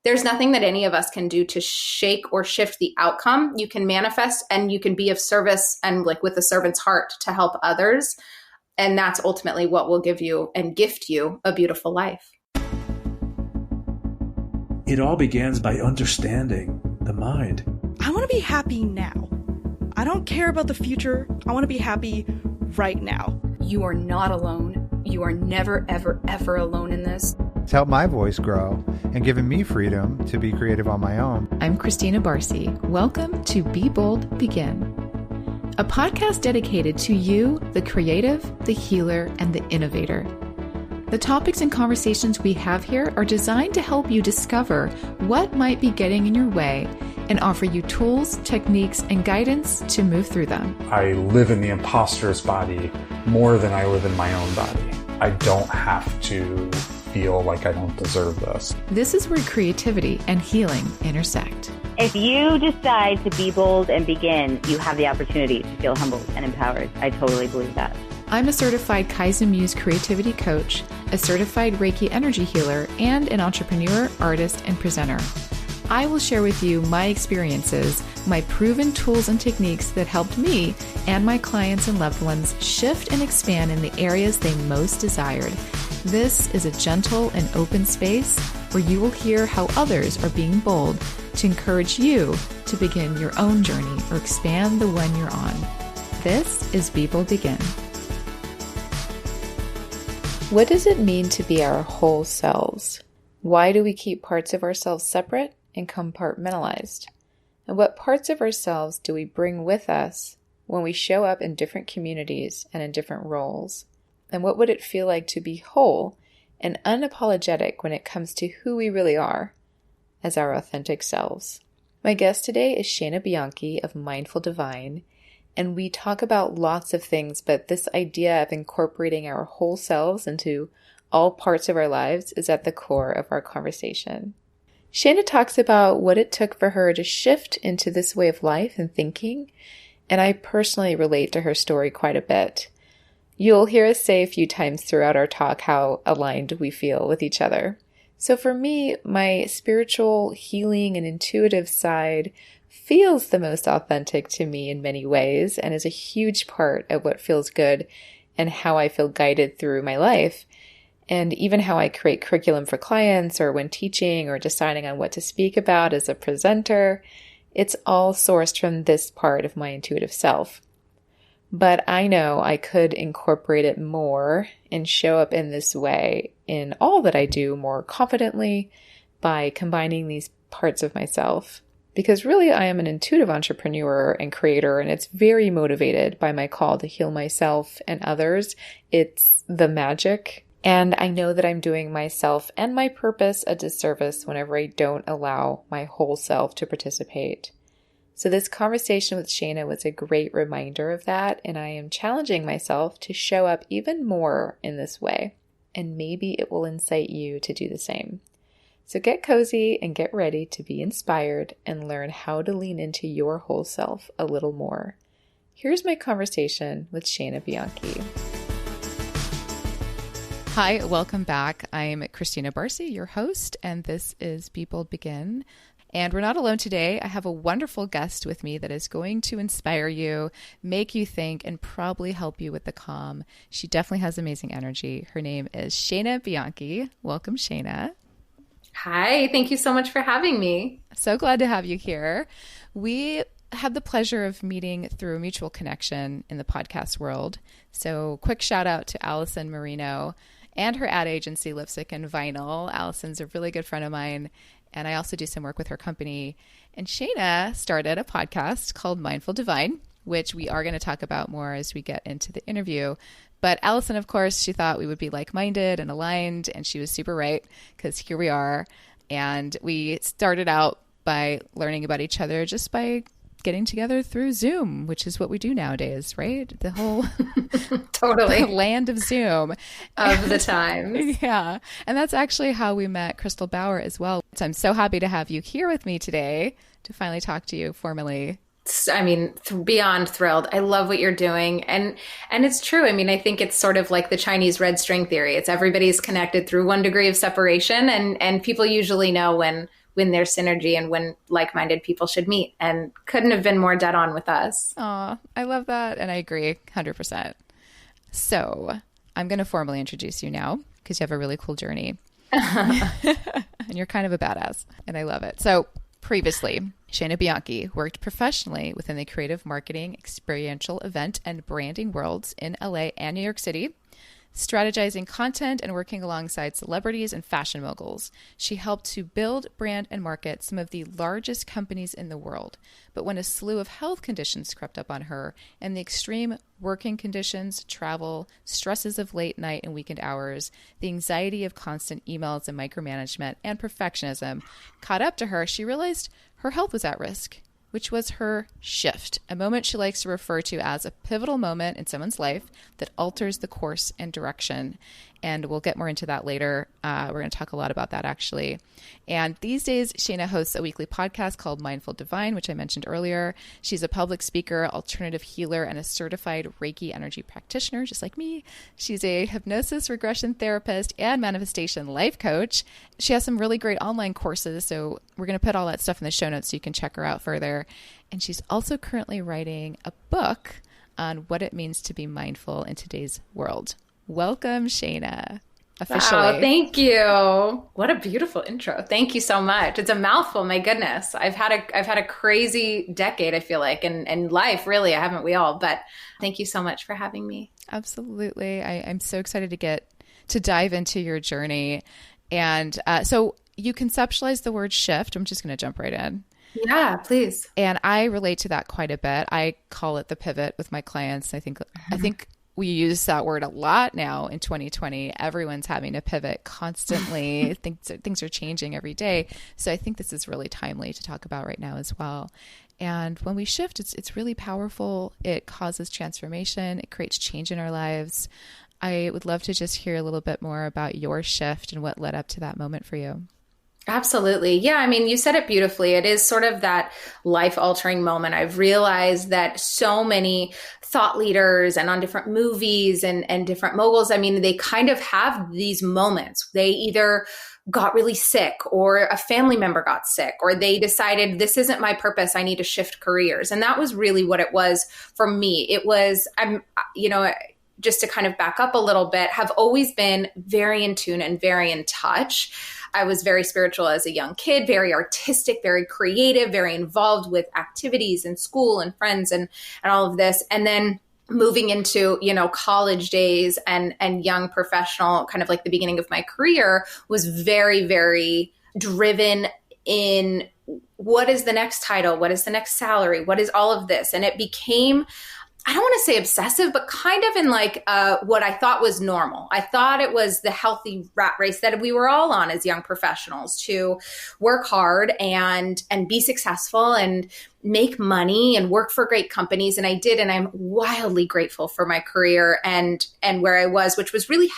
there's nothing that any of us can do to shake or shift the outcome. You can manifest and you can be of service and like with a servant's heart to help others. And that's ultimately what will give you and gift you a beautiful life. It all begins by understanding the mind. I want to be happy now. I don't care about the future. I want to be happy right now. You are not alone. You are never, ever, ever alone in this. It's helped my voice grow and given me freedom to be creative on my own. I'm Christina Barcy. Welcome to Be Bold, Begin, a podcast dedicated to you, the creative, the healer, and the innovator. The topics and conversations we have here are designed to help you discover what might be getting in your way and offer you tools, techniques, and guidance to move through them. I live in the imposter's body more than I live in my own body. I don't have to feel like I don't deserve this. This is where creativity and healing intersect. If you decide to be bold and begin, you have the opportunity to feel humbled and empowered. I totally believe that. I'm a certified Kaizen Muse creativity coach, a certified Reiki energy healer, and an entrepreneur, artist, and presenter. I will share with you my experiences, my proven tools and techniques that helped me and my clients and loved ones shift and expand in the areas they most desired. This is a gentle and open space where you will hear how others are being bold to encourage you to begin your own journey or expand the one you're on. This is Be Bold Begin. What does it mean to be our whole selves? Why do we keep parts of ourselves separate and compartmentalized? And what parts of ourselves do we bring with us when we show up in different communities and in different roles? And what would it feel like to be whole and unapologetic when it comes to who we really are as our authentic selves? My guest today is Shana Bianchi of Mindful Divine, and we talk about lots of things, but this idea of incorporating our whole selves into all parts of our lives is at the core of our conversation. Shana talks about what it took for her to shift into this way of life and thinking, and I personally relate to her story quite a bit. You'll hear us say a few times throughout our talk how aligned we feel with each other. So for me, my spiritual, healing, and intuitive side feels the most authentic to me in many ways and is a huge part of what feels good and how I feel guided through my life. And even how I create curriculum for clients or when teaching or deciding on what to speak about as a presenter, it's all sourced from this part of my intuitive self. But I know I could incorporate it more and show up in this way in all that I do more confidently by combining these parts of myself. Because really I am an intuitive entrepreneur and creator, and it's very motivated by my call to heal myself and others. It's the magic. And I know that I'm doing myself and my purpose a disservice whenever I don't allow my whole self to participate. So this conversation with Shana was a great reminder of that, and I am challenging myself to show up even more in this way. And maybe it will incite you to do the same. So get cozy and get ready to be inspired and learn how to lean into your whole self a little more. Here's my conversation with Shana Bianchi. Hi, welcome back. I'm Christina Barcy, your host, and this is Be Bold Begin. And we're not alone today. I have a wonderful guest with me that is going to inspire you, make you think, and probably help you with the calm. She definitely has amazing energy. Her name is Shana Bianchi. Welcome, Shana. Hi, thank you so much for having me. So glad to have you here. We had the pleasure of meeting through a mutual connection in the podcast world. So quick shout out to Allison Marino and her ad agency, Lipstick and Vinyl. Allison's a really good friend of mine, and I also do some work with her company. And Shana started a podcast called Mindful Divine, which we are going to talk about more as we get into the interview. But Allison, of course, she thought we would be like-minded and aligned, and she was super right, because here we are. And we started out by learning about each other just by getting together through Zoom, which is what we do nowadays, right? The whole totally the land of Zoom of the times. Yeah. And that's actually how we met Crystal Bauer as well. So I'm so happy to have you here with me today to finally talk to you formally. I mean, beyond thrilled. I love what you're doing. And it's true. I mean, I think it's sort of like the Chinese red string theory. It's everybody's connected through one degree of separation. And people usually know when when there's synergy and when like-minded people should meet. And couldn't have been more dead on with us. Aw, I love that. And I agree 100%. So I'm going to formally introduce you now because you have a really cool journey. And you're kind of a badass. And I love it. So previously, Shana Bianchi worked professionally within the creative marketing, experiential event, and branding worlds in LA and New York City, strategizing content and working alongside celebrities and fashion moguls. She helped to build, brand, and market some of the largest companies in the world. But when a slew of health conditions crept up on her and the extreme working conditions, travel, stresses of late night and weekend hours, the anxiety of constant emails and micromanagement, and perfectionism caught up to her, she realized her health was at risk, which was her shift, a moment she likes to refer to as a pivotal moment in someone's life that alters the course and direction. And we'll get more into that later. We're going to talk a lot about that, actually. And these days, Shana hosts a weekly podcast called Mindful Divine, which I mentioned earlier. She's a public speaker, alternative healer, and a certified Reiki energy practitioner, just like me. She's a hypnosis regression therapist and manifestation life coach. She has some really great online courses, so we're going to put all that stuff in the show notes so you can check her out further. And she's also currently writing a book on what it means to be mindful in today's world. Welcome, Shana. Officially. Wow, thank you. What a beautiful intro. Thank you so much. It's a mouthful. My goodness. I've had a crazy decade, I feel like, and life, really, haven't we all? But thank you so much for having me. Absolutely. I'm so excited to dive into your journey. And so you conceptualized the word shift. I'm just going to jump right in. Yeah, please. And I relate to that quite a bit. I call it the pivot with my clients. I think we use that word a lot now in 2020. Everyone's having to pivot constantly. Things are changing every day. So I think this is really timely to talk about right now as well. And when we shift, it's really powerful. It causes transformation. It creates change in our lives. I would love to just hear a little bit more about your shift and what led up to that moment for you. Absolutely. Yeah. I mean, you said it beautifully. It is sort of that life-altering moment. I've realized that so many thought leaders and on different movies and different moguls, I mean, they kind of have these moments. They either got really sick or a family member got sick or they decided this isn't my purpose. I need to shift careers. And that was really what it was for me. It was, just to kind of back up a little bit, have always been very in tune and very in touch. I was very spiritual as a young kid, very artistic, very creative, very involved with activities and school and friends and all of this. And then moving into, college days and young professional, kind of like the beginning of my career, was very, very driven in what is the next title? What is the next salary? What is all of this? And it became, I don't want to say obsessive, but kind of in like what I thought was normal. I thought it was the healthy rat race that we were all on as young professionals, to work hard and be successful and make money and work for great companies. And I did. And I'm wildly grateful for my career and where I was, which was really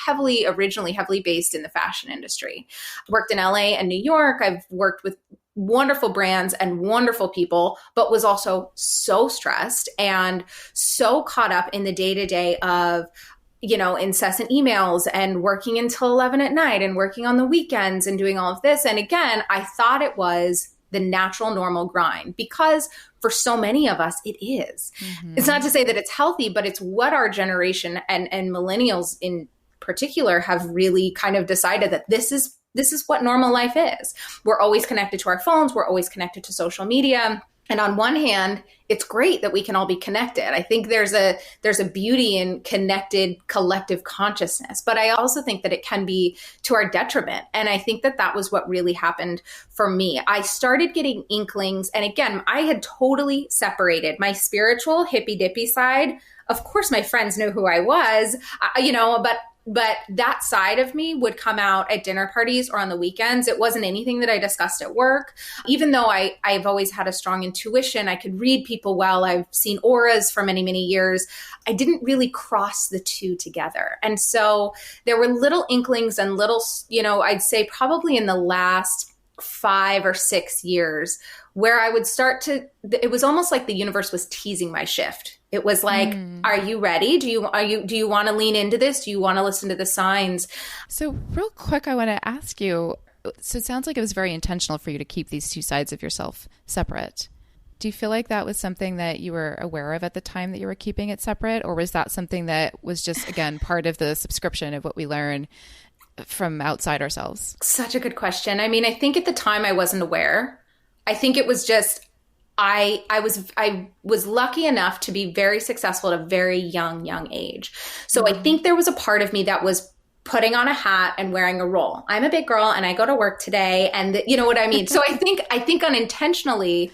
originally heavily based in the fashion industry. I worked in LA and New York. I've worked with wonderful brands and wonderful people, but was also so stressed and so caught up in the day-to-day of, incessant emails and working until 11 at night and working on the weekends and doing all of this. And again, I thought it was the natural, normal grind, because for so many of us, it is. Mm-hmm. It's not to say that it's healthy, but it's what our generation and millennials in particular have really kind of decided that this is what normal life is. We're always connected to our phones. We're always connected to social media. And on one hand, it's great that we can all be connected. I think there's a beauty in connected collective consciousness, but I also think that it can be to our detriment. And I think that was what really happened for me. I started getting inklings. And again, I had totally separated my spiritual hippy dippy side. Of course, my friends knew who I was, but that side of me would come out at dinner parties or on the weekends. It wasn't anything that I discussed at work. Even though I've always had a strong intuition, I could read people well. I've seen auras for many, many years. I didn't really cross the two together. And so there were little inklings and little, I'd say probably in the last 5 or 6 years where I would it was almost like the universe was teasing my shift. It was like, Are you ready? Do you want to lean into this? Do you want to listen to the signs? So real quick, I want to ask you, so it sounds like it was very intentional for you to keep these two sides of yourself separate. Do you feel like that was something that you were aware of at the time that you were keeping it separate? Or was that something that was just, again, part of the subscription of what we learn from outside ourselves? Such a good question. I mean, I think at the time I wasn't aware. I think it was just, I was lucky enough to be very successful at a very young age. So I think there was a part of me that was putting on a hat and wearing a role. I'm a big girl and I go to work today, and you know what I mean? So I think unintentionally,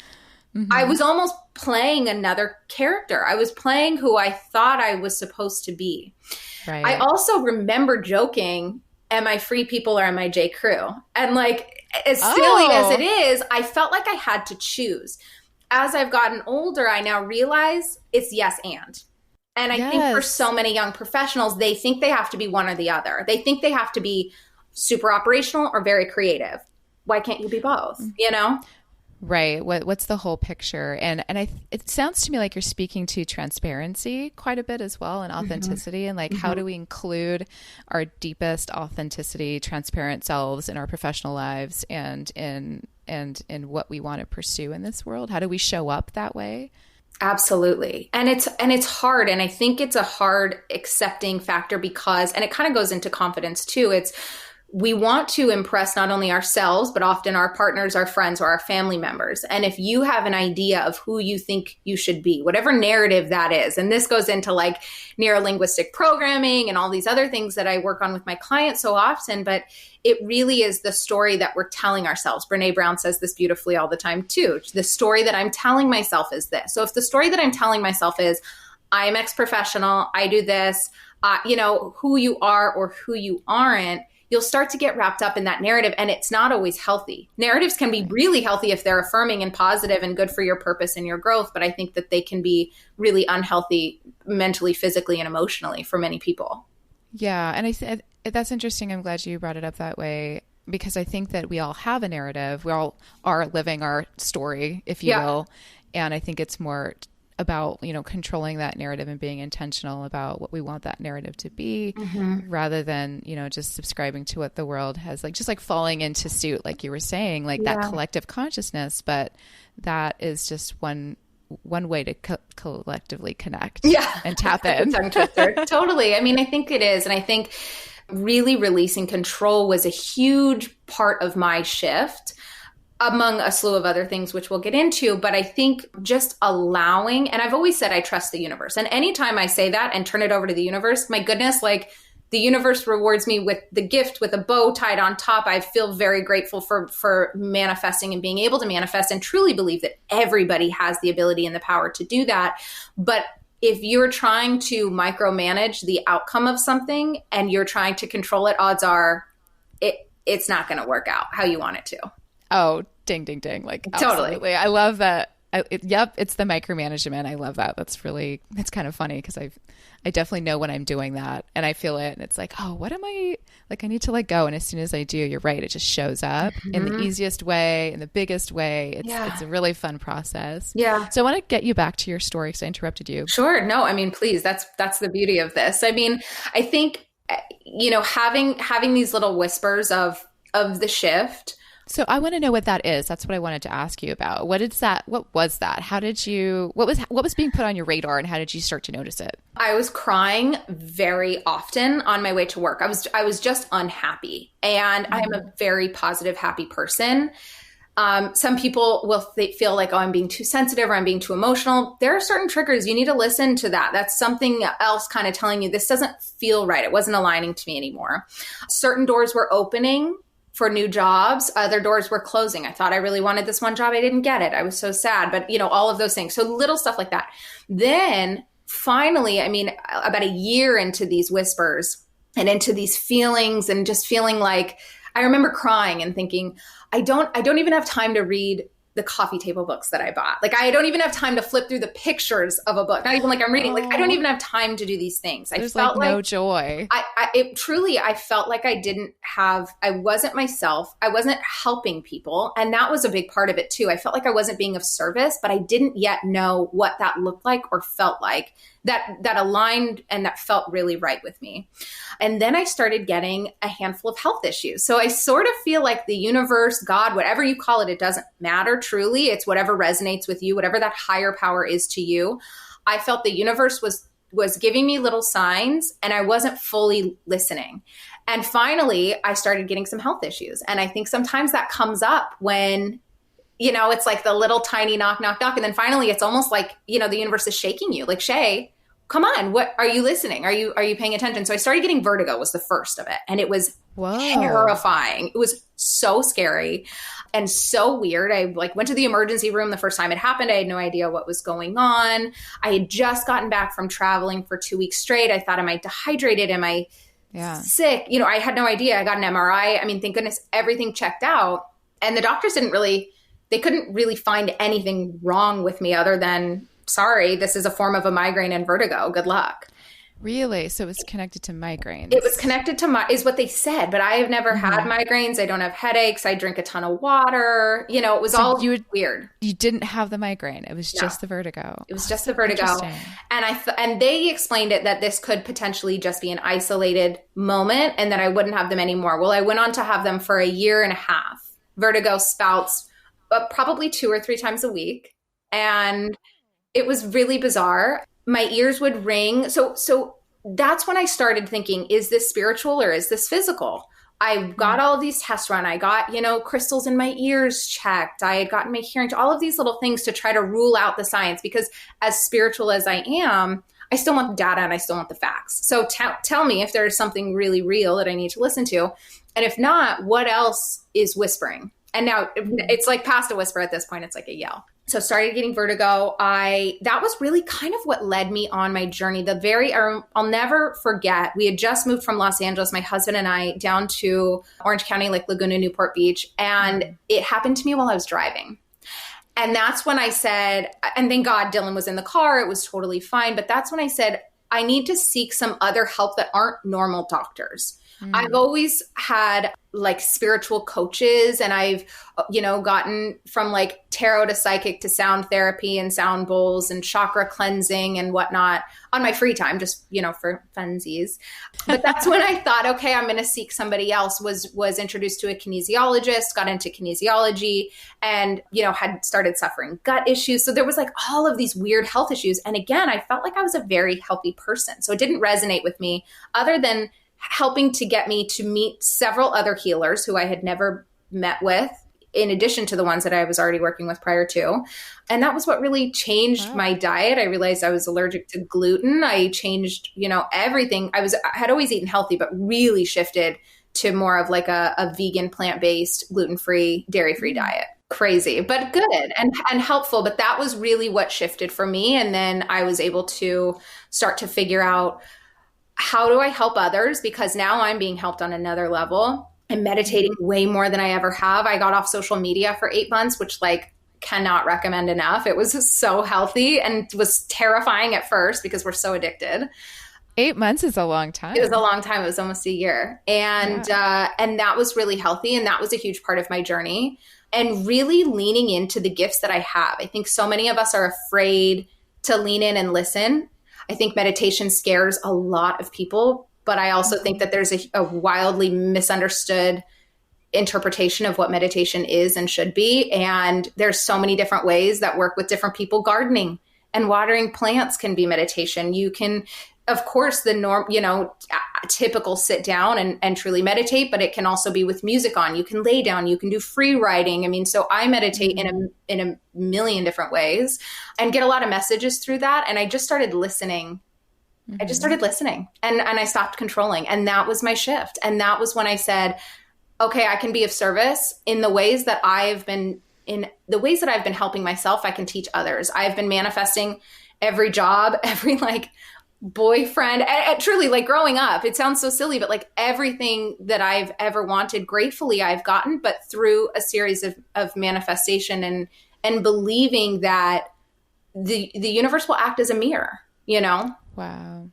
I was almost playing another character. I was playing who I thought I was supposed to be. Right. I also remember joking, am I Free People or am I J. Crew? And like, as silly as it is, I felt like I had to choose. As I've gotten older, I now realize it's yes and. And I think for so many young professionals, they think they have to be one or the other. They think they have to be super operational or very creative. Why can't you be both? You know? Right. What's the whole picture? And it sounds to me like you're speaking to transparency quite a bit as well, and authenticity, and like how do we include our deepest authenticity, transparent selves in our professional lives and in what we want to pursue in this world? How do we show up that way? Absolutely. And it's hard. And I think it's a hard accepting factor because, and it kind of goes into confidence too. We want to impress not only ourselves, but often our partners, our friends, or our family members. And if you have an idea of who you think you should be, whatever narrative that is, and this goes into like neuro-linguistic programming and all these other things that I work on with my clients so often, but it really is the story that we're telling ourselves. Brene Brown says this beautifully all the time too. The story that I'm telling myself is this. So if the story that I'm telling myself is, I'm ex-professional, I do this, who you are or who you aren't, you'll start to get wrapped up in that narrative, and it's not always healthy. Narratives can be really healthy if they're affirming and positive and good for your purpose and your growth, but I think that they can be really unhealthy mentally, physically, and emotionally for many people. Yeah, and that's interesting. I'm glad you brought it up that way, because I think that we all have a narrative. We all are living our story, if you will, and I think it's more about, controlling that narrative and being intentional about what we want that narrative to be, rather than, just subscribing to what the world has, like, just like falling into suit, like you were saying, like that collective consciousness. But that is just one way to collectively connect and tap in. Tongue twister. Totally. I mean, I think it is. And I think really releasing control was a huge part of my shift, among a slew of other things, which we'll get into. But I think just allowing, and I've always said I trust the universe. And anytime I say that and turn it over to the universe, my goodness, like the universe rewards me with the gift with a bow tied on top. I feel very grateful for manifesting and being able to manifest, and truly believe that everybody has the ability and the power to do that. But if you're trying to micromanage the outcome of something and you're trying to control it, odds are it's not going to work out how you want it to. Oh, ding, ding, ding. Like, totally. Absolutely. I love that. It's the micromanagement. I love that. It's kind of funny because I definitely know when I'm doing that and I feel it. And it's like, oh, what am I, like, I need to let go. And as soon as I do, you're right. It just shows up in the easiest way, in the biggest way. It's a really fun process. Yeah. So I want to get you back to your story because I interrupted you. Sure. No, I mean, please, that's the beauty of this. I mean, I think, having these little whispers of the shift. So I want to know what that is. That's what I wanted to ask you about. What was that? What was being put on your radar, and how did you start to notice it? I was crying very often on my way to work. I was just unhappy, and I am a very positive, happy person. Some people will feel like, oh, I'm being too sensitive or I'm being too emotional. There are certain triggers. You need to listen to that. That's something else kind of telling you this doesn't feel right. It wasn't aligning to me anymore. Certain doors were opening for new jobs. Other doors were closing. I thought I really wanted this one job. I didn't get it. I was so sad, but all of those things. So little stuff like that. Then finally, I mean, about a year into these whispers and into these feelings and just feeling like, I remember crying and thinking, I don't even have time to read the coffee table books that I bought. Like, I don't even have time to flip through the pictures of a book. Not even like I'm reading. Like, I don't even have time to do these things. There's I felt like no joy. I felt like I wasn't myself. I wasn't helping people. And that was a big part of it too. I felt like I wasn't being of service, but I didn't yet know what that looked like or felt like that aligned and that felt really right with me. And then I started getting a handful of health issues. So I sort of feel like the universe, God, whatever you call it, it doesn't matter truly. It's whatever resonates with you, whatever that higher power is to you. I felt the universe was giving me little signs and I wasn't fully listening. And finally, I started getting some health issues. And I think sometimes that comes up when, it's like the little tiny knock, knock, knock. And then finally, it's almost like, the universe is shaking you. Like, Shay, come on, what are you listening? Are you paying attention? So I started getting vertigo was the first of it. And it was terrifying. It was so scary and so weird. I went to the emergency room the first time it happened. I had no idea what was going on. I had just gotten back from traveling for 2 weeks straight. I thought, am I dehydrated? Am I sick? I had no idea. I got an MRI. I mean, thank goodness everything checked out. And the doctors they couldn't really find anything wrong with me other than, sorry, this is a form of a migraine and vertigo. Good luck. Really? So it was connected to migraines? It was connected to is what they said, but I have never had migraines. I don't have headaches. I drink a ton of water. It was all weird. You didn't have the migraine. It was just the vertigo. It was just the vertigo. And they explained it that this could potentially just be an isolated moment and that I wouldn't have them anymore. Well, I went on to have them for a year and a half. Vertigo spouts probably 2 or 3 times a week. And it was really bizarre. My ears would ring. So that's when I started thinking, is this spiritual or is this physical? I got all of these tests run. I got, crystals in my ears checked. I had gotten my hearing, all of these little things to try to rule out the science, because as spiritual as I am, I still want the data and I still want the facts. So tell me if there's something really real that I need to listen to. And if not, what else is whispering? And now it's like past a whisper at this point. It's like a yell. So started getting vertigo. That was really kind of what led me on my journey. I'll never forget, we had just moved from Los Angeles, my husband and I, down to Orange County, like Laguna, Newport Beach. And it happened to me while I was driving. And that's when I said, and thank God Dylan was in the car, it was totally fine. But that's when I said, I need to seek some other help that aren't normal doctors. I've always had like spiritual coaches, and I've, gotten from like tarot to psychic to sound therapy and sound bowls and chakra cleansing and whatnot on my free time, just, for funsies. But that's when I thought, okay, I'm going to seek somebody else. Was introduced to a kinesiologist, got into kinesiology, and, had started suffering gut issues. So there was like all of these weird health issues. And again, I felt like I was a very healthy person. So it didn't resonate with me other than helping to get me to meet several other healers who I had never met with, in addition to the ones that I was already working with prior to. And that was what really changed my diet. I realized I was allergic to gluten. I changed, everything. I had always eaten healthy, but really shifted to more of like a vegan, plant-based, gluten-free, dairy-free diet. Crazy, but good and helpful. But that was really what shifted for me. And then I was able to start to figure out, how do I help others? Because now I'm being helped on another level. I'm meditating way more than I ever have. I got off social media for 8 months, which cannot recommend enough. It was so healthy and was terrifying at first because we're so addicted. 8 months is a long time. It was a long time. It was almost a year. And that was really healthy. And that was a huge part of my journey, and really leaning into the gifts that I have. I think so many of us are afraid to lean in and listen. I think meditation scares a lot of people, but I also think that there's a wildly misunderstood interpretation of what meditation is and should be. And there's so many different ways that work with different people. Gardening and watering plants can be meditation. You can, of course, the typical sit down and truly meditate, but it can also be with music on. You can lay down, you can do free writing. I mean, so I meditate in a million different ways and get a lot of messages through that. And I just started listening. I just started listening and I stopped controlling. And that was my shift. And that was when I said, okay, I can be of service in the ways that I've been helping myself. I can teach others. I've been manifesting every job, every boyfriend, and truly growing up, it sounds so silly, but everything that I've ever wanted, gratefully I've gotten, but through a series of manifestation and believing that the universe will act as a mirror, you know? Wow.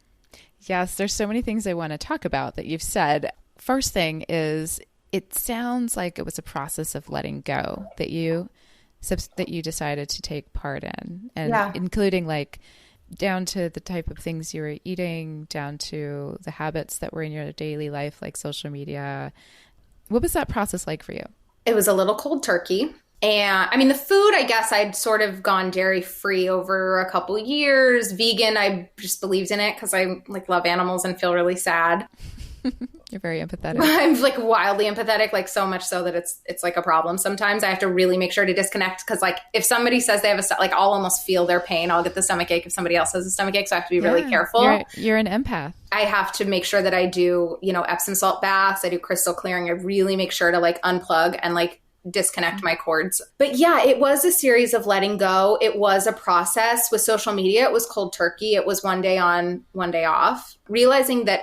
Yes, there's so many things I want to talk about that you've said. First thing is, it sounds like it was a process of letting go that you decided to take part in, and including like down to the type of things you were eating, down to the habits that were in your daily life, like social media. What was that process like for you? It was a little cold turkey. And I mean, the food, I guess I'd sort of gone dairy free over a couple of years. Vegan, I just believed in it because I like love animals and feel really sad. You're very empathetic. I'm like wildly empathetic, like so much so that it's like a problem. Sometimes I have to really make sure to disconnect because like if somebody says they have like I'll almost feel their pain. I'll get the stomach ache if somebody else has a stomach ache. So I have to be really careful. You're an empath. I have to make sure that I do, Epsom salt baths. I do crystal clearing. I really make sure to like unplug and like disconnect my cords. But yeah, it was a series of letting go. It was a process. With social media, it was cold turkey. It was one day on, one day off. Realizing that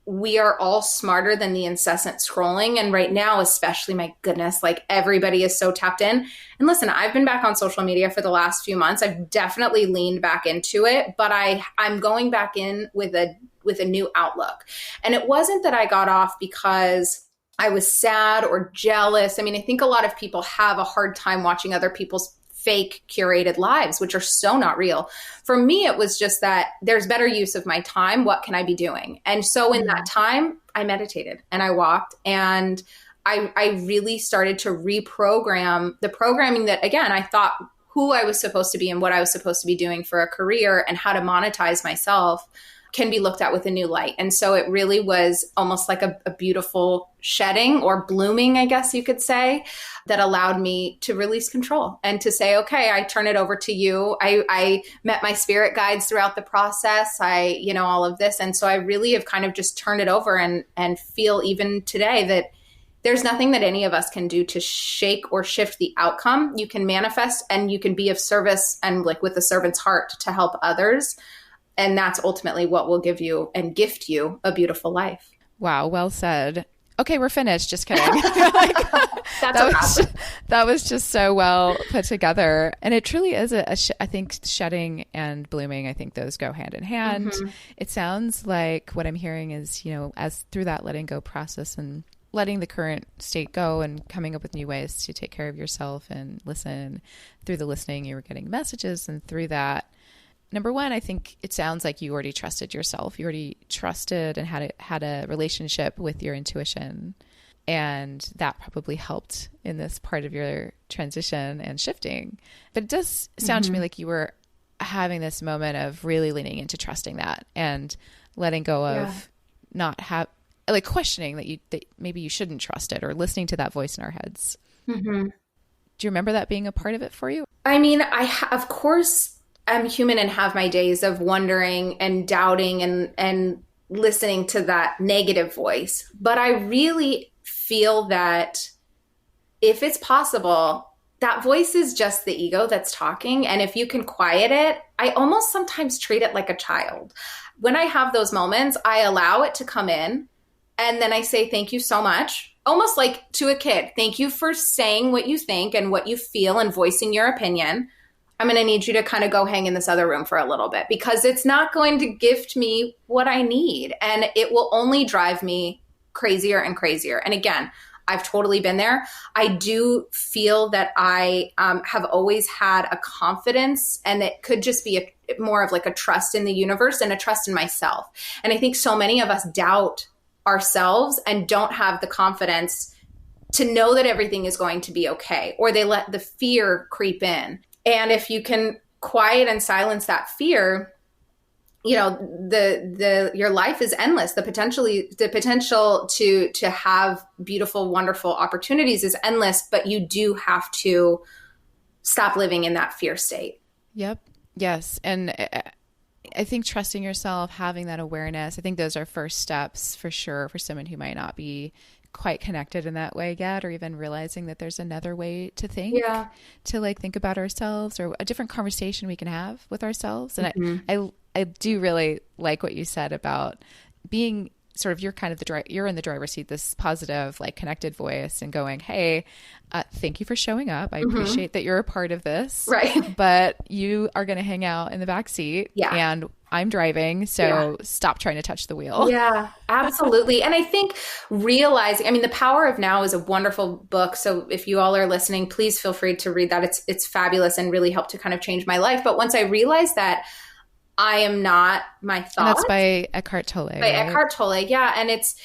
we are all smarter than the incessant scrolling. And right now, especially, my goodness, like everybody is so tapped in. And listen, I've been back on social media for the last few months. I've definitely leaned back into it, but I'm going back in with a new outlook. And it wasn't that I got off because I was sad or jealous. I mean, I think a lot of people have a hard time watching other people's fake curated lives, which are so not real. For me, it was just that there's better use of my time. What can I be doing? And so in that time, I meditated and I walked, and I really started to reprogram the programming that, again, I thought who I was supposed to be and what I was supposed to be doing for a career and how to monetize myself can be looked at with a new light. And so it really was almost like a beautiful shedding or blooming, I guess you could say, that allowed me to release control and to say, okay, I turn it over to you. I met my spirit guides throughout the process. All of this. And so I really have kind of just turned it over and feel even today that there's nothing that any of us can do to shake or shift the outcome. You can manifest and you can be of service and like with a servant's heart to help others. And that's ultimately what will give you and gift you a beautiful life. Wow. Well said. Okay, we're finished. Just kidding. That was just so well put together. And it truly is I think shedding and blooming, I think those go hand in hand. Mm-hmm. It sounds like what I'm hearing is, as through that letting go process and letting the current state go and coming up with new ways to take care of yourself and listen. Through the listening, you were getting messages, and through that, number one, I think it sounds like you already trusted yourself. You already trusted and had a relationship with your intuition. And that probably helped in this part of your transition and shifting. But it does sound to me like you were having this moment of really leaning into trusting that and letting go of not questioning that maybe you shouldn't trust it, or listening to that voice in our heads. Mm-hmm. Do you remember that being a part of it for you? I mean, of course, I'm human and have my days of wondering and doubting and listening to that negative voice. But I really feel that if it's possible, that voice is just the ego that's talking. And if you can quiet it, I almost sometimes treat it like a child. When I have those moments, I allow it to come in. And then I say, thank you so much. Almost like to a kid. Thank you for saying what you think and what you feel and voicing your opinion. I'm going to need you to kind of go hang in this other room for a little bit, because it's not going to gift me what I need. And it will only drive me crazier and crazier. And again, I've totally been there. I do feel that I have always had a confidence, and it could just be more of like a trust in the universe and a trust in myself. And I think so many of us doubt ourselves and don't have the confidence to know that everything is going to be okay, or they let the fear creep in. And if you can quiet and silence that fear, your life is endless. The potential to have beautiful, wonderful opportunities is endless, but you do have to stop living in that fear state. Yep. Yes. And I think trusting yourself, having that awareness, I think those are first steps for sure for someone who might not be quite connected in that way yet, or even realizing that there's another way to think, to think about ourselves, or a different conversation we can have with ourselves. And I do really like what you said about being sort of, you're kind of you're in the driver's seat, this positive, like connected voice and going, hey, thank you for showing up. I appreciate that you're a part of this, right? But you are going to hang out in the back seat and I'm driving. So stop trying to touch the wheel. Yeah, absolutely. And I think realizing, I mean, The Power of Now is a wonderful book. So if you all are listening, please feel free to read that. It's fabulous and really helped to kind of change my life. But once I realized that I am not my thoughts. And that's by Eckhart Tolle. By Eckhart Tolle, yeah. And it's,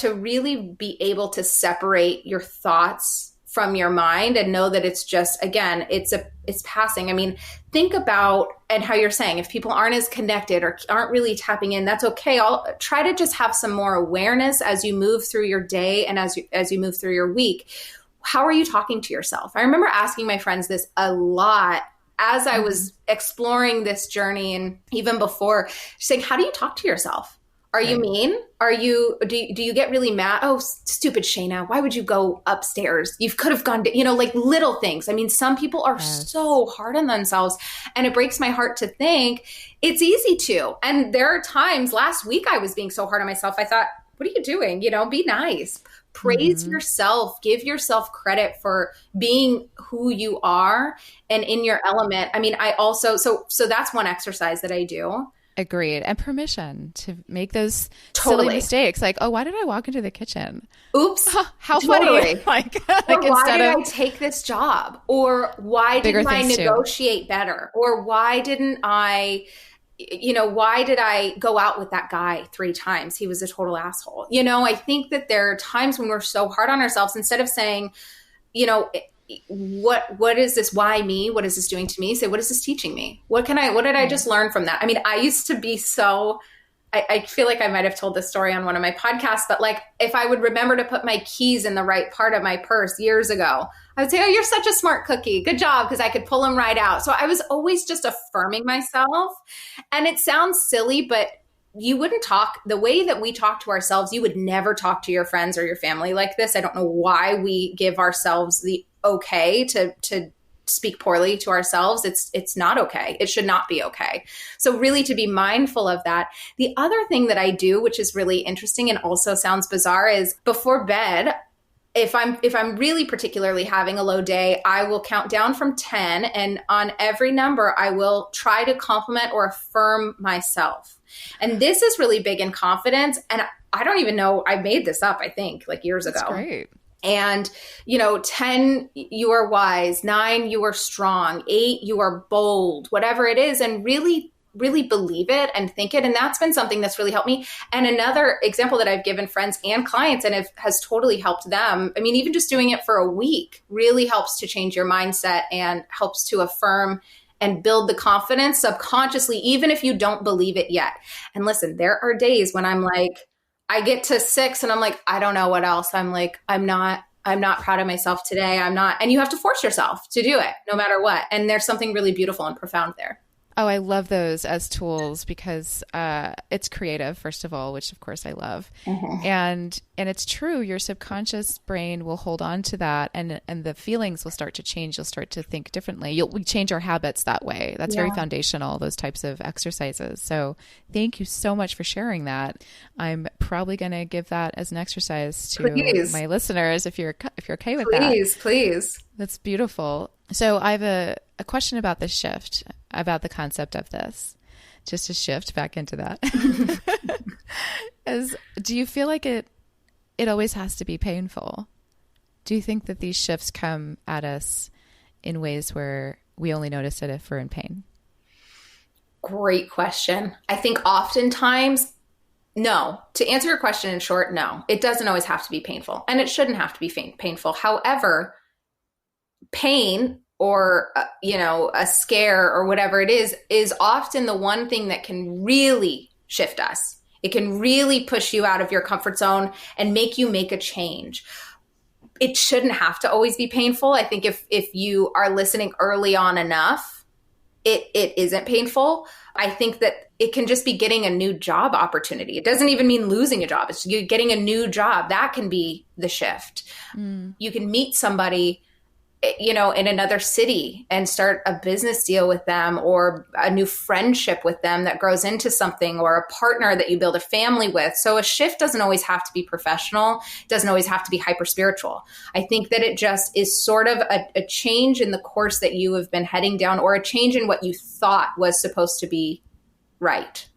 to really be able to separate your thoughts from your mind and know that it's just, again, it's passing. I mean, think about, and how you're saying, if people aren't as connected or aren't really tapping in, that's okay. I'll try to just have some more awareness as you move through your day and as you move through your week. How are you talking to yourself? I remember asking my friends this a lot as I was exploring this journey, and even before, saying, how do you talk to yourself? Are you mean? Do you get really mad? Oh, stupid Shana, why would you go upstairs? You could have gone to, like little things. I mean, some people are so hard on themselves, and it breaks my heart to think it's easy to. And there are times, last week I was being so hard on myself. I thought, what are you doing? Be nice. Praise yourself, give yourself credit for being who you are and in your element. I mean, I also, so that's one exercise that I do. Agreed. And permission to make those silly mistakes. Like, oh, why did I walk into the kitchen? Oops. How funny. Like why did I take this job? Or why didn't I negotiate better? Or why didn't I, why did I go out with that guy 3 times? He was a total asshole. I think that there are times when we're so hard on ourselves, instead of saying, what is this? Why me? What is this doing to me? Say, what is this teaching me? What did I just learn from that? I mean, I used to be so, I feel like I might've told this story on one of my podcasts, but like, if I would remember to put my keys in the right part of my purse years ago, I would say, oh, you're such a smart cookie. Good job. Because I could pull them right out. So I was always just affirming myself. And it sounds silly, but you wouldn't talk the way that we talk to ourselves. You would never talk to your friends or your family like this. I don't know why we give ourselves the okay to speak poorly to ourselves. It's not okay. It should not be okay. So really to be mindful of that. The other thing that I do, which is really interesting and also sounds bizarre, is before bed, if I'm really particularly having a low day, I will count down from 10, and on every number, I will try to compliment or affirm myself. And this is really big in confidence. And I don't even know, I made this up, I think, like years ago. That's great. And, 10, you are wise. 9, you are strong. 8, you are bold, whatever it is. And really, really believe it and think it. And that's been something that's really helped me. And another example that I've given friends and clients, and it has totally helped them. I mean, even just doing it for a week really helps to change your mindset and helps to affirm and build the confidence subconsciously, even if you don't believe it yet. And listen, there are days when I'm like, I get to 6 and I'm like, I don't know what else. I'm like, I'm not proud of myself today. I'm not. And you have to force yourself to do it no matter what. And there's something really beautiful and profound there. Oh, I love those as tools because it's creative, first of all, which of course I love. Mm-hmm. And it's true. Your subconscious brain will hold on to that, and the feelings will start to change. You'll start to think differently. We change our habits that way. That's very foundational, those types of exercises. So thank you so much for sharing that. I'm probably going to give that as an exercise to my listeners if you're okay with that. Please. That's beautiful. So I have a question about this shift, about the concept of this, just to shift back into that. Do you feel like it always has to be painful? Do you think that these shifts come at us in ways where we only notice it if we're in pain? Great question. I think oftentimes, no. To answer your question in short, no. It doesn't always have to be painful, and it shouldn't have to be painful. However, pain or, a scare or whatever it is often the one thing that can really shift us. It can really push you out of your comfort zone and make you make a change. It shouldn't have to always be painful. I think if you are listening early on enough, it isn't painful. I think that it can just be getting a new job opportunity. It doesn't even mean losing a job. It's you getting a new job. That can be the shift. You can meet somebody in another city and start a business deal with them, or a new friendship with them that grows into something, or a partner that you build a family with. So a shift doesn't always have to be professional, doesn't always have to be hyper spiritual. I think that it just is sort of a change in the course that you have been heading down, or a change in what you thought was supposed to be right.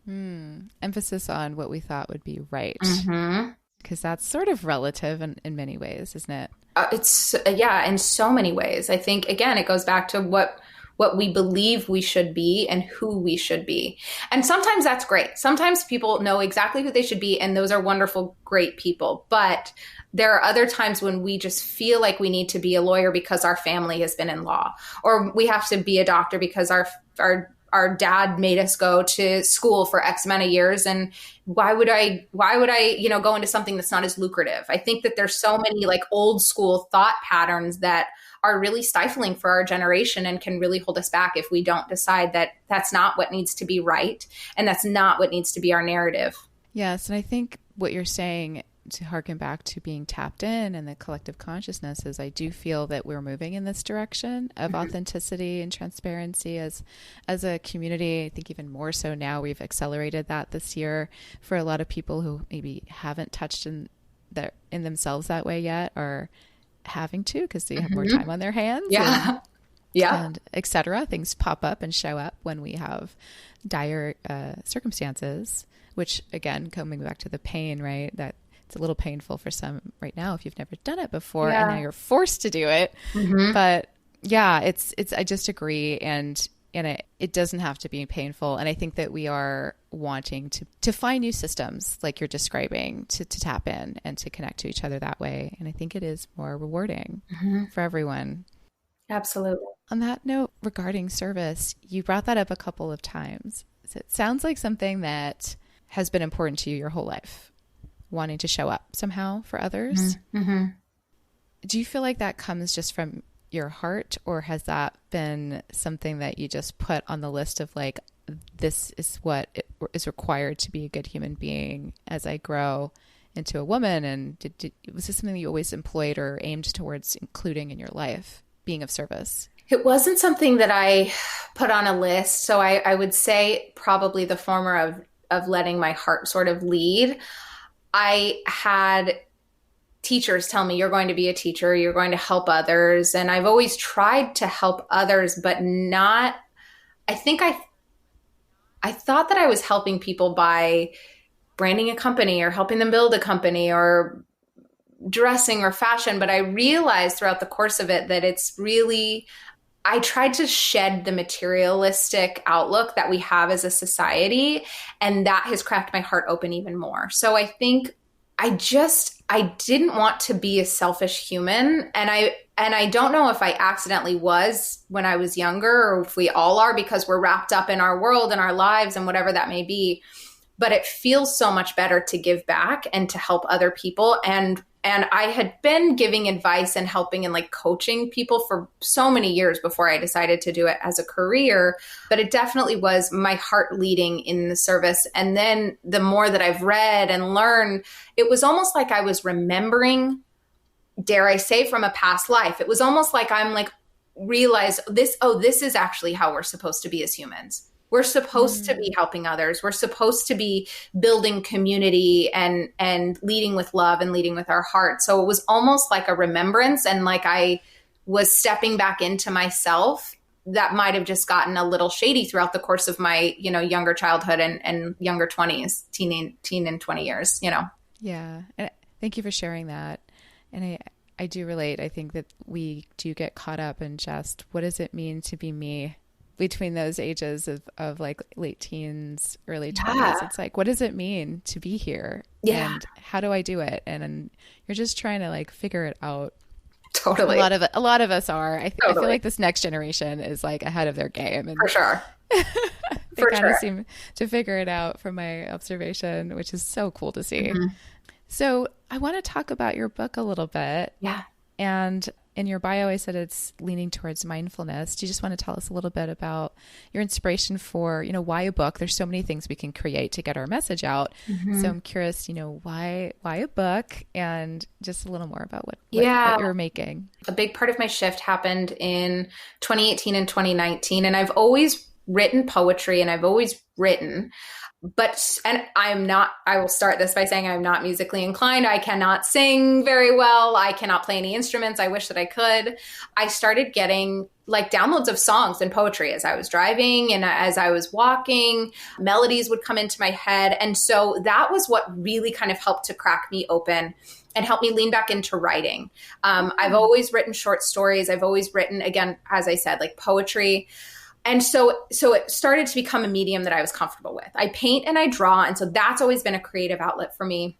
Emphasis on what we thought would be right. Mm-hmm. Because that's sort of relative in many ways, isn't it? It's in so many ways. I think, again, it goes back to what we believe we should be and who we should be. And sometimes that's great. Sometimes people know exactly who they should be, and those are wonderful, great people. But there are other times when we just feel like we need to be a lawyer because our family has been in law, or we have to be a doctor because our dad made us go to school for X amount of years. And why would I, go into something that's not as lucrative? I think that there's so many like old school thought patterns that are really stifling for our generation and can really hold us back if we don't decide that that's not what needs to be right. And that's not what needs to be our narrative. Yes. And I think what you're saying, to harken back to being tapped in and the collective consciousness, is I do feel that we're moving in this direction of authenticity and transparency as a community. I think even more so now. We've accelerated that this year for a lot of people who maybe haven't touched in themselves that way yet, or having to, because they have more time on their hands. And et cetera. Things pop up and show up when we have dire circumstances, which, again, coming back to the pain, right? That it's a little painful for some right now if you've never done it before, and now you're forced to do it. But yeah, it's I just agree, and it doesn't have to be painful. And I think that we are wanting to find new systems like you're describing to tap in and to connect to each other that way. And I think it is more rewarding for everyone. Absolutely. On that note, regarding service, you brought that up a couple of times. So it sounds like something that has been important to you your whole life, wanting to show up somehow for others. Do you feel like that comes just from your heart, or has that been something that you just put on the list of like, this is what is required to be a good human being as I grow into a woman? And was this something that you always employed or aimed towards including in your life, being of service? It wasn't something that I put on a list. So I would say probably the former of letting my heart sort of lead. I had teachers tell me, you're going to be a teacher, you're going to help others. And I've always tried to help others, but not, I think I thought that I was helping people by branding a company or helping them build a company or dressing or fashion. But I realized throughout the course of it that it's really, I tried to shed the materialistic outlook that we have as a society, and that has cracked my heart open even more. So I think I didn't want to be a selfish human. And I don't know if I accidentally was when I was younger, or if we all are, because we're wrapped up in our world and our lives and whatever that may be. But it feels so much better to give back and to help other people. And I had been giving advice and helping and like coaching people for so many years before I decided to do it as a career. But it definitely was my heart leading in the service. And then the more that I've read and learned, it was almost like I was remembering, dare I say, from a past life. It was almost like I'm like, realize this is actually how we're supposed to be as humans. We're supposed to be helping others. We're supposed to be building community and leading with love and leading with our heart. So it was almost like a remembrance, and like I was stepping back into myself that might have just gotten a little shady throughout the course of my, younger childhood and younger 20s, teen and 20 years, Yeah. And thank you for sharing that. And I do relate. I think that we do get caught up in just, what does it mean to be me? Between those ages of like late teens, early 20s, it's like, what does it mean to be here? Yeah. And how do I do it? And you're just trying to like figure it out. Totally. A lot of us are. I feel like this next generation is like ahead of their game. And for sure. they kind of seem to figure it out from my observation, which is so cool to see. So I want to talk about your book a little bit. Yeah. And in your bio, I said it's leaning towards mindfulness. Do you just want to tell us a little bit about your inspiration for, why a book? There's so many things we can create to get our message out. So I'm curious, why a book, and just a little more about what you're making. A big part of my shift happened in 2018 and 2019. And I've always written poetry and I've always written. I will start this by saying I'm not musically inclined. I cannot sing very well. I cannot play any instruments. I wish that I could. I started getting like downloads of songs and poetry as I was driving and as I was walking. Melodies would come into my head. And so that was what really kind of helped to crack me open and help me lean back into writing. I've always written short stories. I've always written, again, as I said, like poetry. And so it started to become a medium that I was comfortable with. I paint and I draw. And so that's always been a creative outlet for me.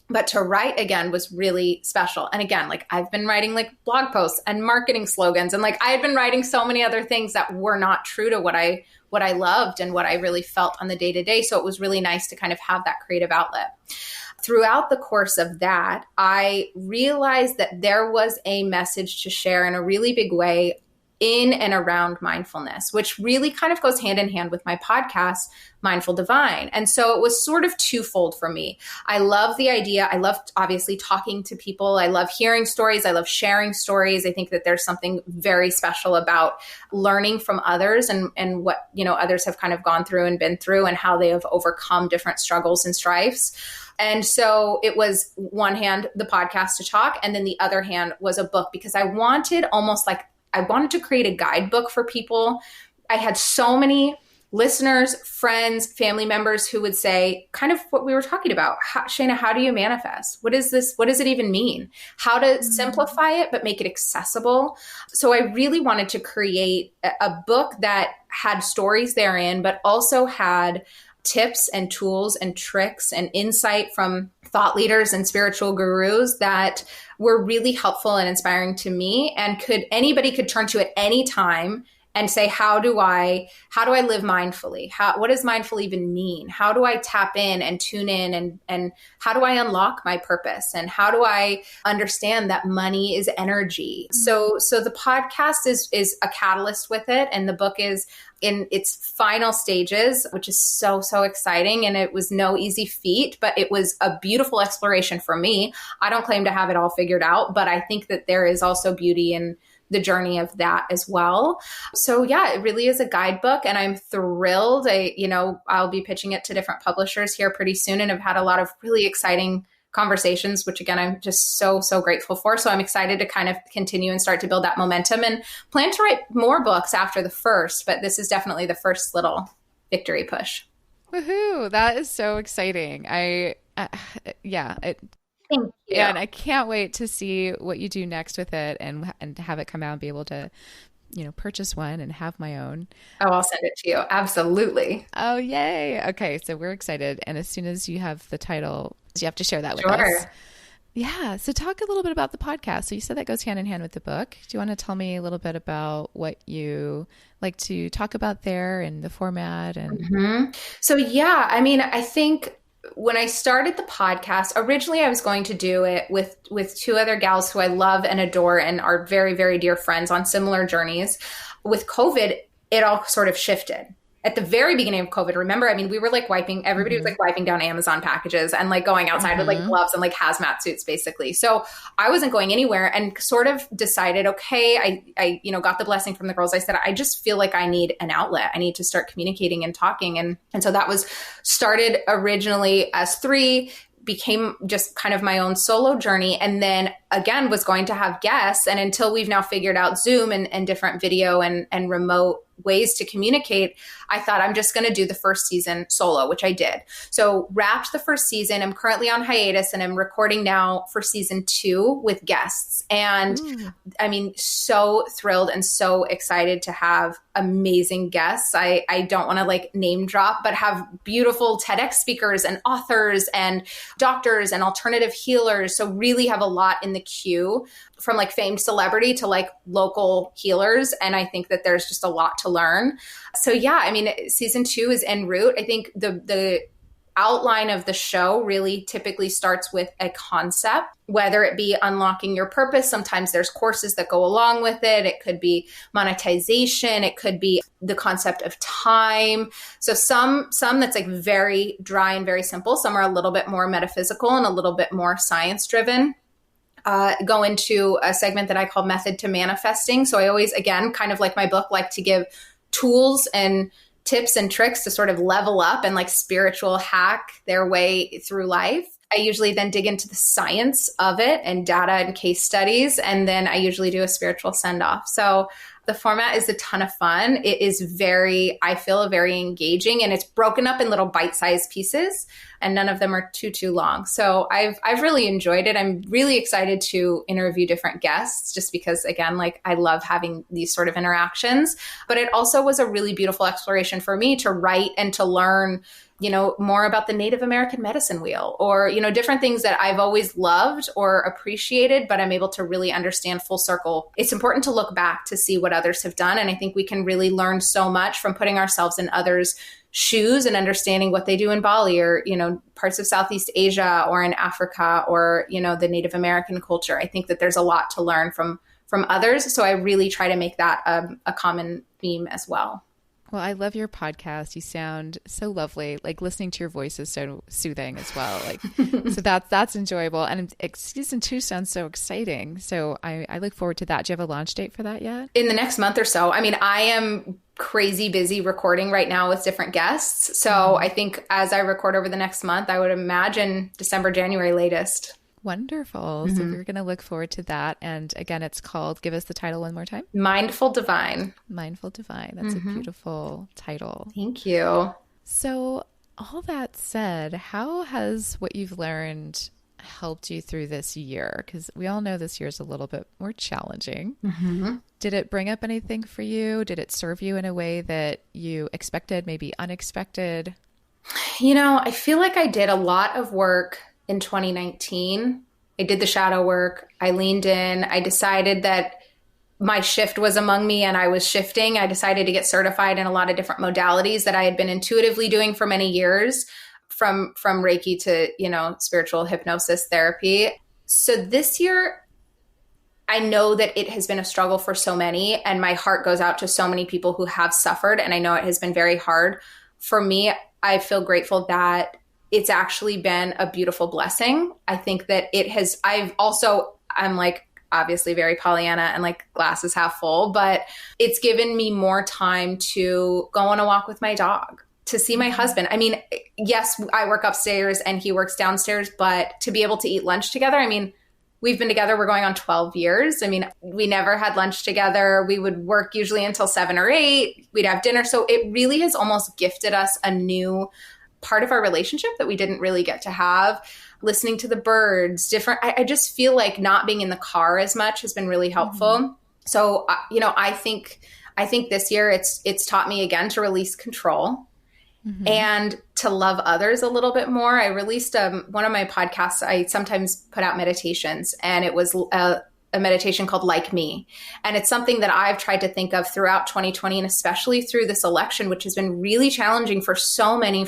But to write again was really special. And again, like I've been writing like blog posts and marketing slogans. And like I had been writing so many other things that were not true to what I loved and what I really felt on the day to day. So it was really nice to kind of have that creative outlet. Throughout the course of that, I realized that there was a message to share in a really big way in and around mindfulness, which really kind of goes hand in hand with my podcast, Mindful Divine. And so it was sort of twofold for me. I love the idea. I love obviously talking to people. I love hearing stories. I love sharing stories. I think that there's something very special about learning from others and what, others have kind of gone through and been through and how they have overcome different struggles and strifes. And so it was one hand, the podcast to talk, and then the other hand was a book, because I wanted to create a guidebook for people. I had so many listeners, friends, family members who would say kind of what we were talking about. Shana, how do you manifest? What is this? What does it even mean? How to simplify it, but make it accessible. So I really wanted to create a book that had stories therein, but also had tips and tools and tricks and insight from thought leaders and spiritual gurus that were really helpful and inspiring to me, and anybody could turn to at any time and say, how do I live mindfully? What does mindful even mean? How do I tap in and tune in, and how do I unlock my purpose? And how do I understand that money is energy? So the podcast is a catalyst with it. And the book is in its final stages, which is so, so exciting. And it was no easy feat, but it was a beautiful exploration for me. I don't claim to have it all figured out, but I think that there is also beauty in the journey of that as well. So yeah, it really is a guidebook, and I'm thrilled. I'll be pitching it to different publishers here pretty soon, and I've had a lot of really exciting conversations, which again, I'm just so, so grateful for. So I'm excited to kind of continue and start to build that momentum, and plan to write more books after the first, but this is definitely the first little victory push. Woohoo. That is so exciting. Thank you. Yeah, and I can't wait to see what you do next with it, and to have it come out and be able to, purchase one and have my own. Oh, I'll send it to you. Absolutely. Oh, yay. Okay, so we're excited. And as soon as you have the title, you have to share that with us. Yeah. So talk a little bit about the podcast. So you said that goes hand in hand with the book. Do you want to tell me a little bit about what you like to talk about there and the format? And So yeah, I think when I started the podcast, originally I was going to do it with two other gals who I love and adore and are very, very dear friends on similar journeys. With COVID, it all sort of shifted. At the very beginning of COVID, remember, we were like everybody was like wiping down Amazon packages and like going outside with like gloves and like hazmat suits, basically. So I wasn't going anywhere, and sort of decided, okay, I got the blessing from the girls. I said, I just feel like I need an outlet. I need to start communicating and talking. And so that was started originally as 3, became just kind of my own solo journey. And then again, was going to have guests. And until we've now figured out Zoom and different video and remote ways to communicate, I thought I'm just going to do the first season solo, which I did. So wrapped the first season. I'm currently on hiatus, and I'm recording now for season 2 with guests. And so thrilled and so excited to have amazing guests. I don't want to like name drop, but have beautiful TEDx speakers and authors and doctors and alternative healers. So really have a lot in the queue, from like famed celebrity to like local healers. And I think that there's just a lot to learn. So yeah, season 2 is en route. I think outline of the show really typically starts with a concept, whether it be unlocking your purpose. Sometimes there's courses that go along with it. It could be monetization. It could be the concept of time. So some that's like very dry and very simple. Some are a little bit more metaphysical and a little bit more science driven. Go into a segment that I call Method to Manifesting. So I always, again, kind of like my book, like to give tools and tips and tricks to sort of level up and like spiritual hack their way through life. I usually then dig into the science of it and data and case studies. And then I usually do a spiritual send off. So the format is a ton of fun. It is I feel very engaging, and it's broken up in little bite-sized pieces, and none of them are too long. So I've really enjoyed it. I'm really excited to interview different guests just because, again, like I love having these sort of interactions, but it also was a really beautiful exploration for me to write and to learn, more about the Native American medicine wheel, or, different things that I've always loved or appreciated, but I'm able to really understand full circle. It's important to look back to see what others have done. And I think we can really learn so much from putting ourselves in others' shoes and understanding what they do in Bali or, parts of Southeast Asia or in Africa or, the Native American culture. I think that there's a lot to learn from others. So I really try to make that a common theme as well. Well, I love your podcast. You sound so lovely. Like listening to your voice is so soothing as well. Like, so that's enjoyable. And season 2 sounds so exciting. So I look forward to that. Do you have a launch date for that yet? In the next month or so. I mean, I am crazy busy recording right now with different guests. So I think as I record over the next month, I would imagine December, January latest. Wonderful. So we're going to look forward to that. And again, it's called, give us the title one more time. Mindful Divine. Mindful Divine. That's a beautiful title. Thank you. So all that said, how has what you've learned helped you through this year? Because we all know this year is a little bit more challenging. Did it bring up anything for you? Did it serve you in a way that you expected, maybe unexpected? I feel like I did a lot of work in 2019. I did the shadow work. I leaned in. I decided that my shift was among me and I was shifting. I decided to get certified in a lot of different modalities that I had been intuitively doing for many years, from Reiki to, spiritual hypnosis therapy. So this year, I know that it has been a struggle for so many, and my heart goes out to so many people who have suffered. And I know it has been very hard. For me, I feel grateful that it's actually been a beautiful blessing. I think that I'm like obviously very Pollyanna and like glass is half full, but it's given me more time to go on a walk with my dog, to see my husband. I mean, yes, I work upstairs and he works downstairs, but to be able to eat lunch together, I mean, we've been together, we're going on 12 years. I mean, we never had lunch together. We would work usually until 7 or 8. We'd have dinner. So it really has almost gifted us a new part of our relationship that we didn't really get to have. Listening to the birds, I just feel like not being in the car as much has been really helpful. So, I think this year it's taught me again to release control and to love others a little bit more. I released one of my podcasts. I sometimes put out meditations, and it was a meditation called Like Me. And it's something that I've tried to think of throughout 2020, and especially through this election, which has been really challenging for so many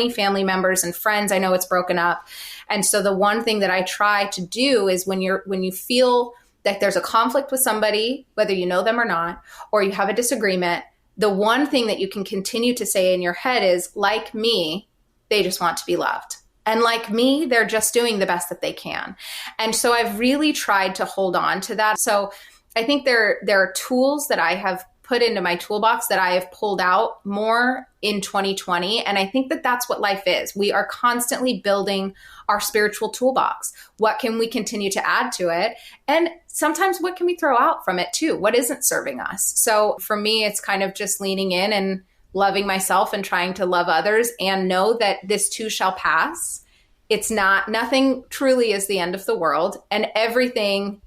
family members and friends. I know it's broken up. And so the one thing that I try to do is when you feel that there's a conflict with somebody, whether you know them or not, or you have a disagreement, the one thing that you can continue to say in your head is, like me, they just want to be loved. And like me, they're just doing the best that they can. And so I've really tried to hold on to that. So I think there are tools that I have put into my toolbox that I have pulled out more in 2020. And I think that that's what life is. We are constantly building our spiritual toolbox. What can we continue to add to it? And sometimes what can we throw out from it too? What isn't serving us? So for me, it's kind of just leaning in and loving myself and trying to love others and know that this too shall pass. Nothing truly is the end of the world, and everything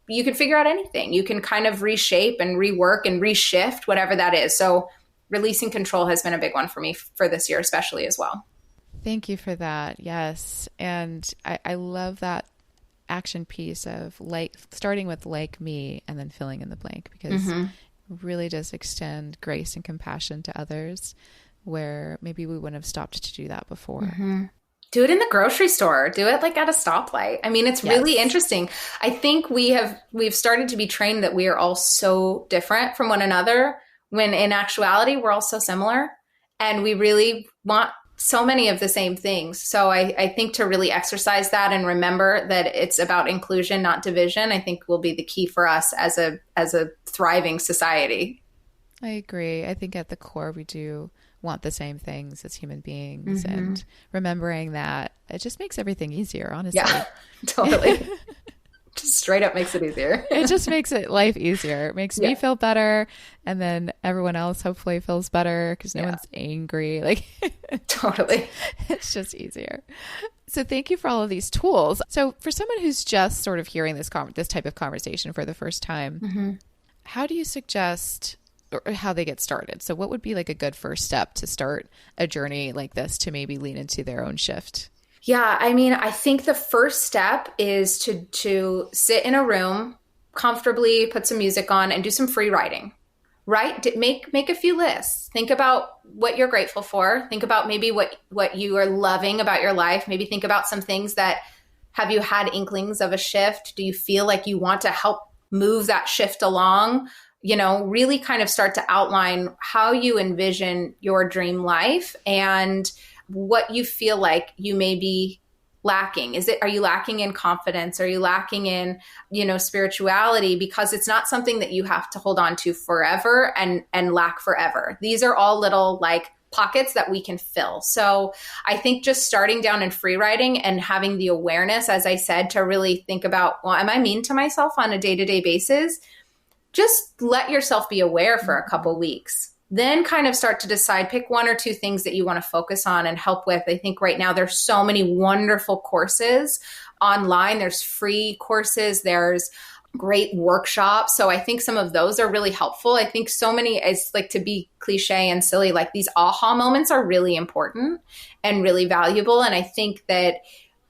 you can figure out anything. You can kind of reshape and rework and reshift whatever that is. So releasing control has been a big one for me for this year, especially as well. Thank you for that. Yes. And I love that action piece of starting with like me and then filling in the blank, because it really does extend grace and compassion to others where maybe we wouldn't have stopped to do that before. Mm-hmm. Do it in the grocery store. Do it like at a stoplight. I mean, it's really interesting. I think we've started to be trained that we are all so different from one another, when in actuality, we're all so similar, and we really want so many of the same things. So I think to really exercise that and remember that it's about inclusion, not division, I think will be the key for us as a thriving society. I agree. I think at the core, we do want the same things as human beings, and remembering that it just makes everything easier, honestly. Yeah, totally. Just straight up makes it easier. It just makes life easier. It makes me feel better, and then everyone else hopefully feels better because no one's angry. Like, totally. It's just easier. So thank you for all of these tools. So for someone who's just sort of hearing this type of conversation for the first time, how do you suggest or how they get started? So what would be like a good first step to start a journey like this to maybe lean into their own shift? Yeah, I mean, I think the first step is to sit in a room comfortably, put some music on, and do some free writing. Right? Make a few lists. Think about what you're grateful for. Think about maybe what you are loving about your life. Maybe think about some things that have you had inklings of a shift? Do you feel like you want to help move that shift along? Really kind of start to outline how you envision your dream life and what you feel like you may be lacking. Are you lacking in confidence? Are you lacking in, spirituality? Because it's not something that you have to hold on to forever and lack forever. These are all little like pockets that we can fill. So I think just starting down in free writing and having the awareness, as I said, to really think about, well, am I mean to myself on a day-to-day basis? Just let yourself be aware for a couple weeks. Then kind of start to decide, pick one or two things that you want to focus on and help with. I think right now there's so many wonderful courses online. There's free courses. There's great workshops. So I think some of those are really helpful. I think so many, it's like, to be cliche and silly, like these aha moments are really important and really valuable. And I think that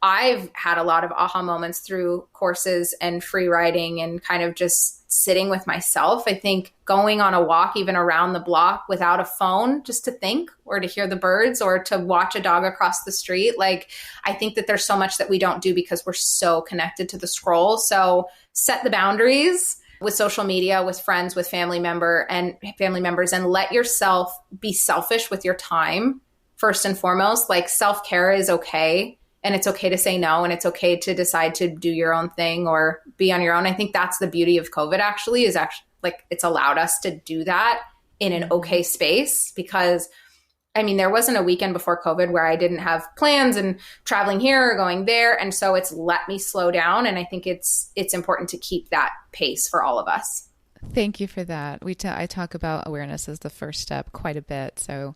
I've had a lot of aha moments through courses and free writing and kind of just sitting with myself. I think going on a walk, even around the block without a phone, just to think or to hear the birds or to watch a dog across the street. Like, I think that there's so much that we don't do because we're so connected to the scroll. So set the boundaries with social media, with friends, with family members, and let yourself be selfish with your time. First and foremost, like, self-care is okay. And it's okay to say no, and it's okay to decide to do your own thing or be on your own. I think that's the beauty of COVID, is like, it's allowed us to do that in an okay space, because I mean, there wasn't a weekend before COVID where I didn't have plans and traveling here or going there. And so it's let me slow down. And I think it's important to keep that pace for all of us. Thank you for that. I talk about awareness as the first step quite a bit. So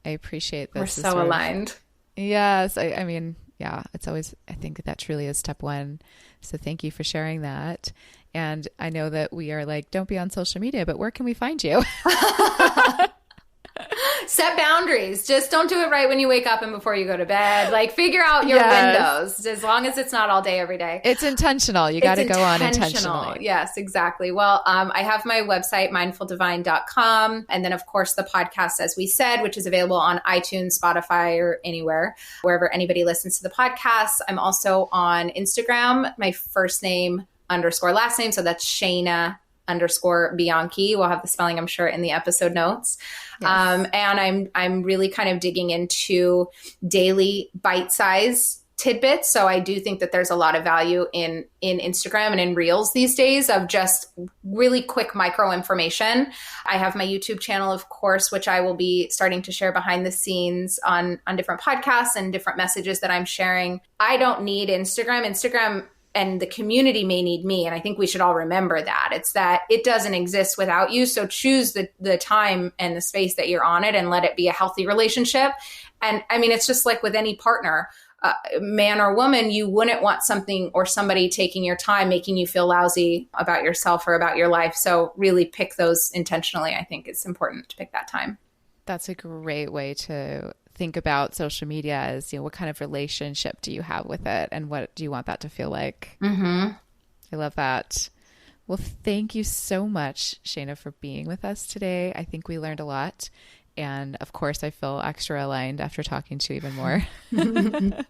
I appreciate this. We're so aligned. Yes. I mean, yeah, it's always, I think that truly is step one. So thank you for sharing that. And I know that we are like, don't be on social media, but where can we find you? Set boundaries. Just don't do it right when you wake up and before you go to bed. Like, figure out your windows, as long as it's not all day, every day. It's intentional. You got to go on intentionally. Yes, exactly. Well, I have my website, mindfuldivine.com. And then, of course, the podcast, as we said, which is available on iTunes, Spotify, or anywhere, wherever anybody listens to the podcast. I'm also on Instagram, my first name _ last name. So that's Shana _ Bianchi. We'll have the spelling, I'm sure, in the episode notes. Yes. And I'm really kind of digging into daily bite-size tidbits. So I do think that there's a lot of value in Instagram and in Reels these days of just really quick micro information. I have my YouTube channel, of course, which I will be starting to share behind the scenes on different podcasts and different messages that I'm sharing. I don't need Instagram and the community may need me. And I think we should all remember that. It's that it doesn't exist without you. So choose the time and the space that you're on it and let it be a healthy relationship. And I mean, it's just like with any partner, man or woman, you wouldn't want something or somebody taking your time, making you feel lousy about yourself or about your life. So really pick those intentionally. I think it's important to pick that time. That's a great way to think about social media as, what kind of relationship do you have with it and what do you want that to feel like? Mm-hmm. I love that. Well, thank you so much, Shana, for being with us today. I think we learned a lot. And of course, I feel extra aligned after talking to you even more.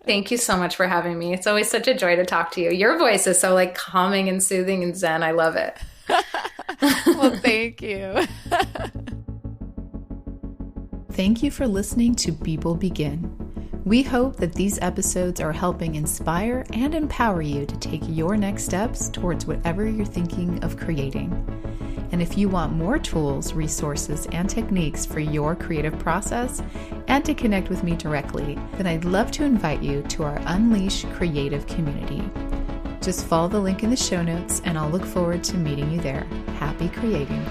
Thank you so much for having me. It's always such a joy to talk to you. Your voice is so like calming and soothing and zen. I love it. Well, thank you. Thank you for listening to People Begin. We hope that these episodes are helping inspire and empower you to take your next steps towards whatever you're thinking of creating. And if you want more tools, resources, and techniques for your creative process and to connect with me directly, then I'd love to invite you to our Unleash Creative community. Just follow the link in the show notes and I'll look forward to meeting you there. Happy creating.